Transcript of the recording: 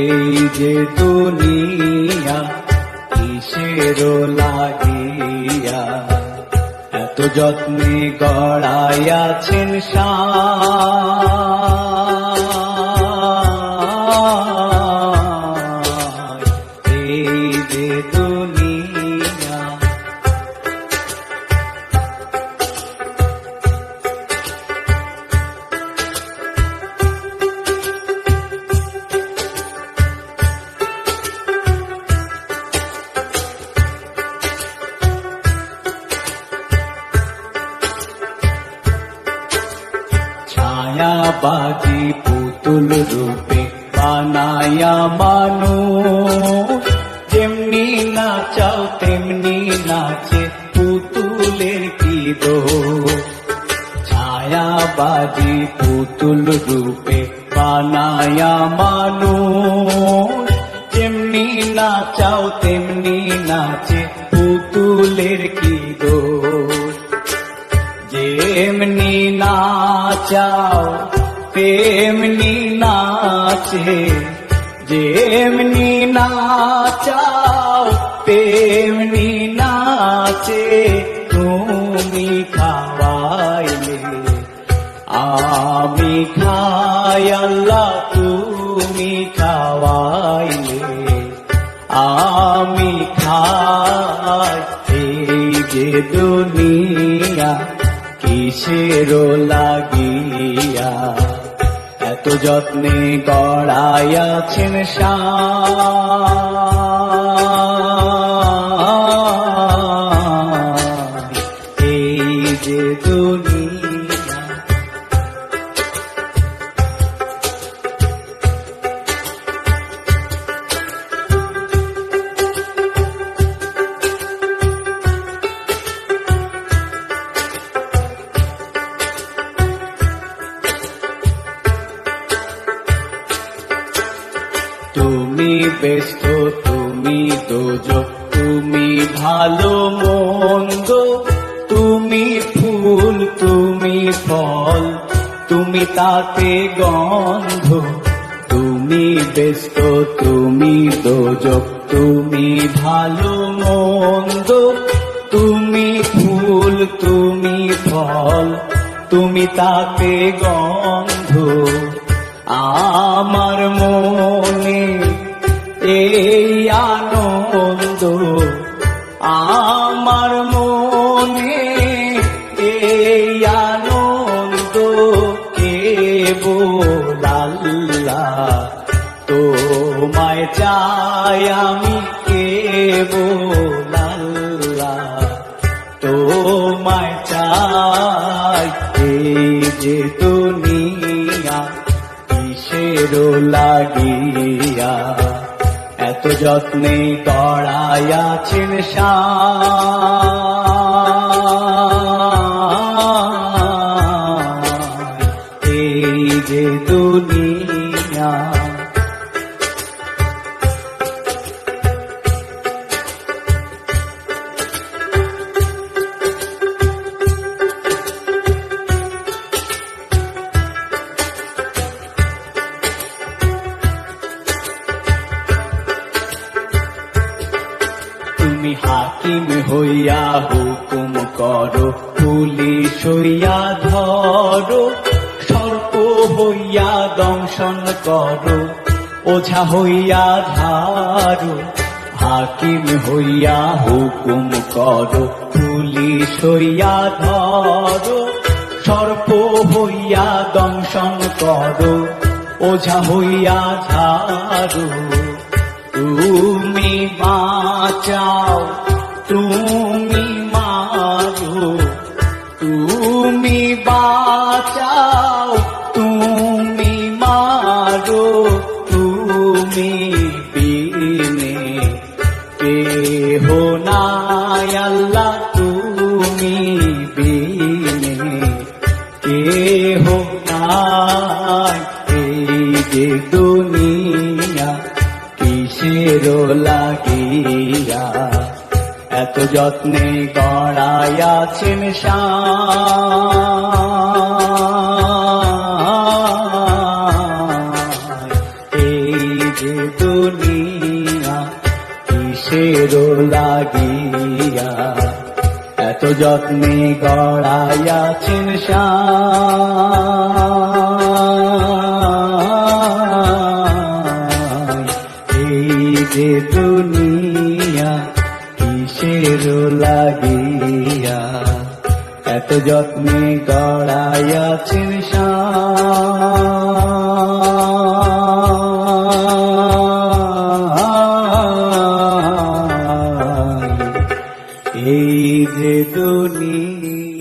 এই যে দুনিয়া কিসের লাগিয়া এত যত্নে গড়াইয়াছেন এই যে দুনিয়া। ছায়াবাজি পুতুল রূপে বানায়া মানুষ, যেমনি নাচাও তেমনি নাচে পুতুলের কি দোষ। ছায়াবাজি পুতুল রূপে বানায়া মানুষ, যেমনি নাচাও তেমনি নাচে পুতুলের কি দোষ। যেমনি নাচাও তেমনি নাচে, যেমনি নাচাও তেমনি নাচে, তুমি খাওয়াইলে আমি খাই আল্লাহ, তুমি খাওয়াইলে আমি খাই। এই যে দুনিয়া কিসের লাগিয়া এত যত্নে গড়াইয়াছেন এই যে দুনিয়া। তুমি ব্যস্ত তুমি দোজক, তুমি ভালো মন্দ, তুমি ফুল তুমি ফল, তুমি তাতে গন্ধ। তুমি ব্যস্ত তুমি দোজক, তুমি ভালো মন্দ, তুমি ফুল তুমি ফল, তুমি তাতে গন্ধ। আমার মনে এই আনন্দ, আমার মনে এই আনন্দ, কেবল আল্লাহ তোমায় চাই আমি, কেবল আল্লাহ তোমায় চাই। এই যে দুনিয়া কিসের লাগিয়া এত যত্নে গড়াইয়াছেন এই যে দুনিয়া। তুমি হাকিম হইয়া হুকুম করো, পুলিশ হইয়া ধরো, সর্প হইয়া দংশন করো, ওঝা হইয়া ধারো। হাকিম হইয়া হুকুম করো, পুলিশ হইয়া ধরো, সর্প হইয়া দংশন করো, ওঝা হইয়া ধারো। তুমি বাঁচাও তুমি মারো, তুমি বাঁচাও তুমি মারো, তুমি বিনে কেহ নাই আল্লাহ, তুমি বিনে কেহ নাই। এই যে দুনিয়া কিসের লাগিয়া এত যত্নে গড়াইয়াছেন এই যে কিসের লাগিয়া এত যত্নে গড়াইয়াছেন সাই। এই যে দুনিয়া কিসের লাগিয়া এত যত্নে গড়াইয়াছেন সাই। এই যে দুনিয়া